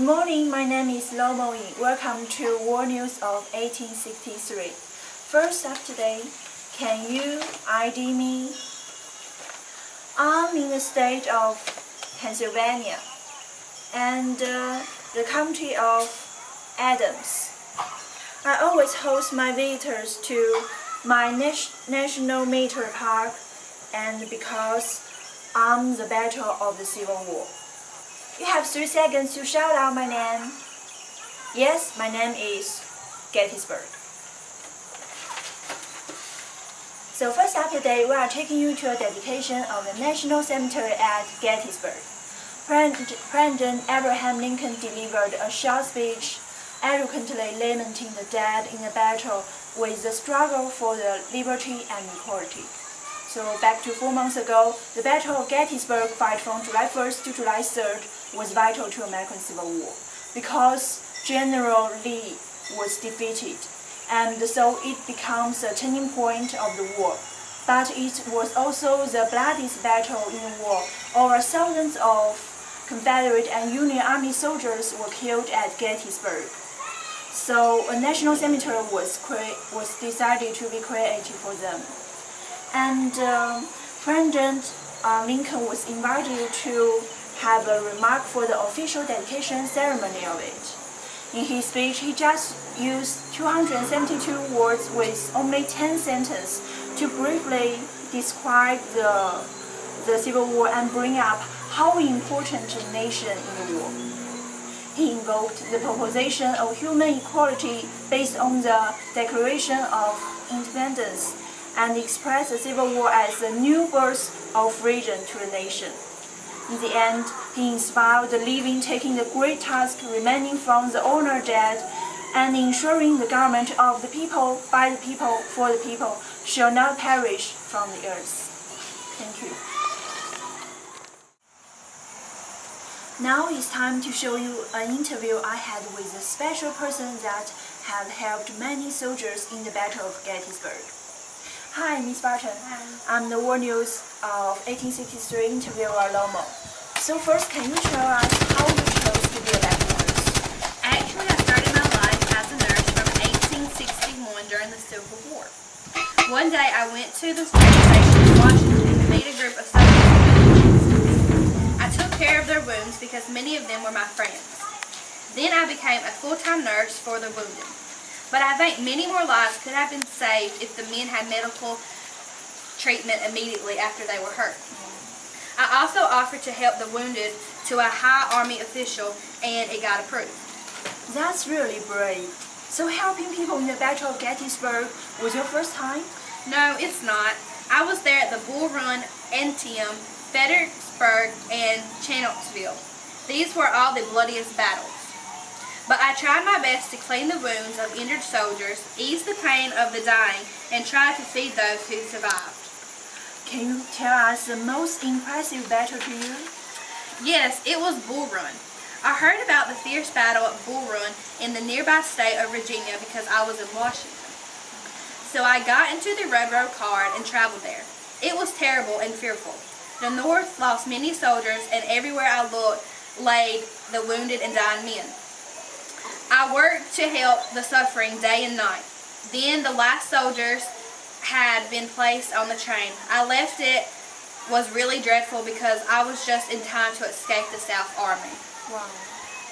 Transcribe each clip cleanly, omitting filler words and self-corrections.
morning, my name is Lo Moying. Welcome to War News of 1863. First up today, can you ID me? I'm in the state of Pennsylvania and the county of Adams. I always host my visitors to my national military park, and because I'm the battle of the Civil War. You have 3 seconds to shout out my name. Yes, my name is Gettysburg. So first up today, we are taking you to a dedication of the National Cemetery at Gettysburg. President Abraham Lincoln delivered a short speech eloquently lamenting the dead in the battle with the struggle for the liberty and equality. So back to 4 months ago, the Battle of Gettysburg fight from July 1st to July 3rd was vital to American Civil War because General Lee was defeated, and so it becomes a turning point of the war. But it was also the bloodiest battle in the war. Over thousands of Confederate and Union Army soldiers were killed at Gettysburg. So a national cemetery was decided to be created for them. And President Lincoln was invited to have a remark for the official dedication ceremony of it. In his speech, he just used 272 words with only 10 sentences to briefly describe the Civil War and bring up how important a nation in the war. He invoked the proposition of human equality based on the Declaration of Independence and expressed the Civil War as the new birth of freedom to the nation. In the end, he inspired the living, taking the great task remaining from the honored dead, and ensuring the government of the people, by the people, for the people, shall not perish from the earth. Thank you. Now it's time to show you an interview I had with a special person that had helped many soldiers in the Battle of Gettysburg. Hi, Miss Barton. Hi. I'm the War News of 1863 interviewer Lomo. So first, can you tell us how you chose to be a battle nurse? Actually, I started my life as a nurse from 1861 during the Civil War. One day, I went to the train station in Washington to meet a group of soldiers. I took care of their wounds because many of them were my friends. Then I became a full-time nurse for the wounded. But I think many more lives could have been saved if the men had medical treatment immediately after they were hurt. I also offered to help the wounded to a high Army official, and it got approved. That's really brave. So helping people in the Battle of Gettysburg was your first time? No, it's not. I was there at the Bull Run, Antietam, Fredericksburg, and Chancellorsville. These were all the bloodiest battles. But I tried my best to clean the wounds of injured soldiers, ease the pain of the dying, and try to feed those who survived. Can you tell us the most impressive battle to you? Yes, it was Bull Run. I heard about the fierce battle at Bull Run in the nearby state of Virginia because I was in Washington. So I got into the railroad car and traveled there. It was terrible and fearful. The North lost many soldiers, and everywhere I looked laid the wounded and dying men. I worked to help the suffering day and night. Then the last soldiers had been placed on the train. I left. It was really dreadful because I was just in time to escape the South Army. Wow.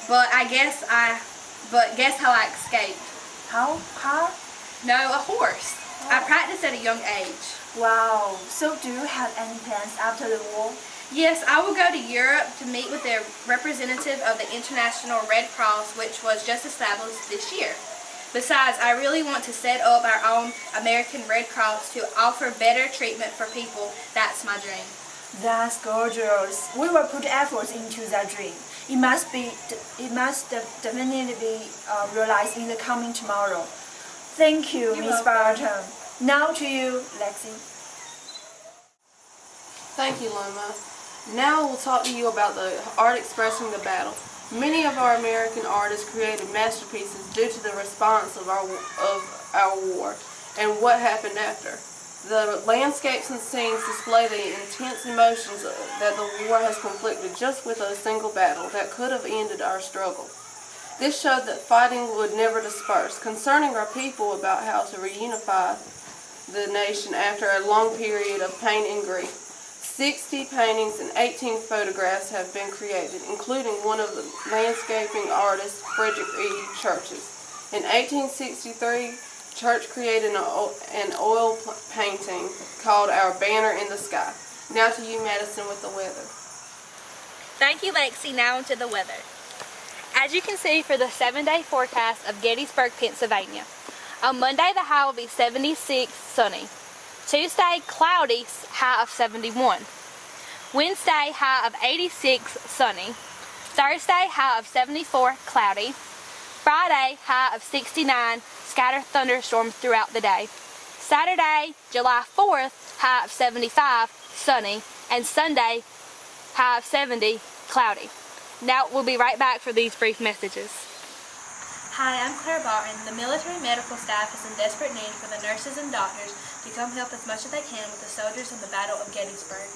But guess how I escaped? How? Car? No, a horse. Oh. I practiced at a young age. Wow. So do you have any plans after the war? Yes, I will go to Europe to meet with the representative of the International Red Cross, which was just established this year. Besides, I really want to set up our own American Red Cross to offer better treatment for people. That's my dream. That's gorgeous. We will put efforts into that dream. It must definitely be realized in the coming tomorrow. Thank you, Miss Barton. Now to you, Lexi. Thank you, Loma. Now we'll talk to you about the art expressing the battle. Many of our American artists created masterpieces due to the response of our war and what happened after. The landscapes and scenes display the intense emotions that the war has conflicted just with a single battle that could have ended our struggle. This showed that fighting would never disperse. Concerning our people about how to reunify the nation after a long period of pain and grief. 60 paintings and 18 photographs have been created, including one of the landscaping artist Frederick E. Church's. In 1863, Church created an oil painting called Our Banner in the Sky. Now to you, Madison, with the weather. Thank you, Lexi. Now into the weather. As you can see for the 7-day forecast of Gettysburg, Pennsylvania. On Monday, the high will be 76, sunny. Tuesday, cloudy, high of 71. Wednesday, high of 86, sunny. Thursday, high of 74, cloudy. Friday, high of 69, scattered thunderstorms throughout the day. Saturday, July 4th, high of 75, sunny. And Sunday, high of 70, cloudy. Now we'll be right back for these brief messages. Hi, I'm Claire Barton. The military medical staff is in desperate need for the nurses and doctors to come help as much as they can with the soldiers in the Battle of Gettysburg.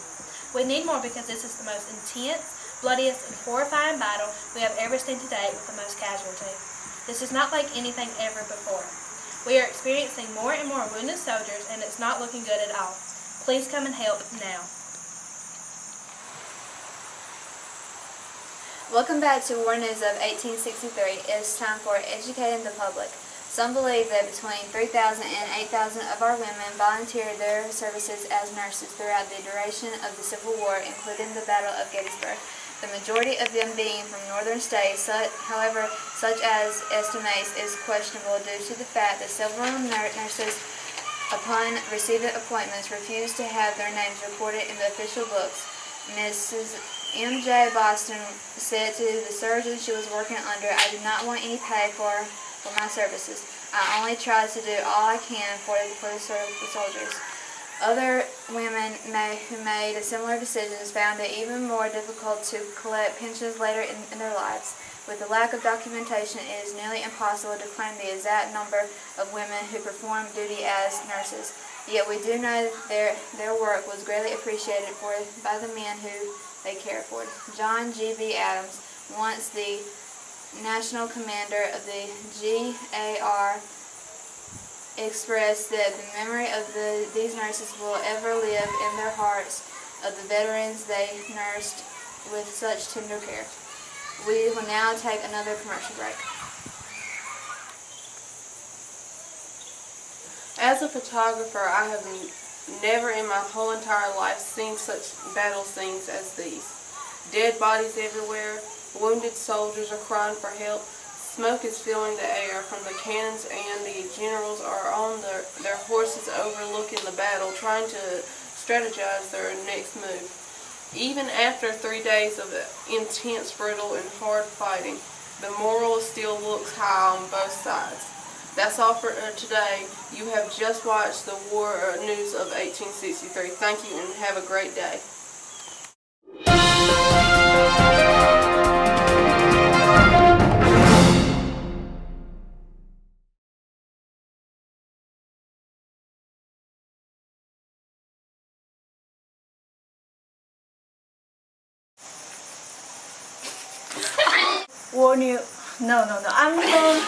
We need more because this is the most intense, bloodiest, and horrifying battle we have ever seen to date with the most casualty. This is not like anything ever before. We are experiencing more and more wounded soldiers, and it's not looking good at all. Please come and help now. Welcome back to War News of 1863. It is time for educating the public. Some believe that between 3,000 and 8,000 of our women volunteered their services as nurses throughout the duration of the Civil War, including the Battle of Gettysburg. The majority of them being from northern states, however, such as estimates is questionable due to the fact that several nurses, upon receiving appointments, refused to have their names recorded in the official books. Mrs. M.J. Boston said to the surgeon she was working under, "I do not want any pay for my services. I only try to do all I can for the soldiers." Other women who made similar decisions found it even more difficult to collect pensions later in their lives. With the lack of documentation, it is nearly impossible to claim the exact number of women who performed duty as nurses. Yet we do know their work was greatly appreciated by the men who they cared for. John G.B. Adams, once the national commander of the GAR, expressed that the memory of these nurses will ever live in their hearts of the veterans they nursed with such tender care. We will now take another commercial break. As a photographer, I have never in my whole entire life seen such battle scenes as these. Dead bodies everywhere, wounded soldiers are crying for help, smoke is filling the air from the cannons, and the generals are on their horses overlooking the battle, trying to strategize their next move. Even after 3 days of intense, brutal, and hard fighting, the moral still looks high on both sides. That's all for today. You have just watched the War News of 1863. Thank you and have a great day. War News. No. I'm going.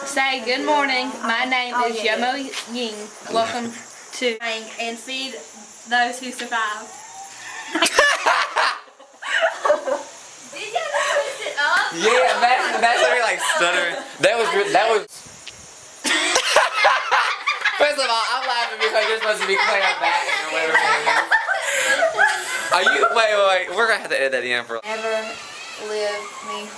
Say good morning. My name is yeah. Yomo Ying. Welcome to and feed those who survive. Did you twist it up? Yeah, that's literally like stuttering. That was. First of all, I'm laughing because you're supposed to be playing back or whatever. Are you? Wait. We're gonna have to edit that in for. Never live me.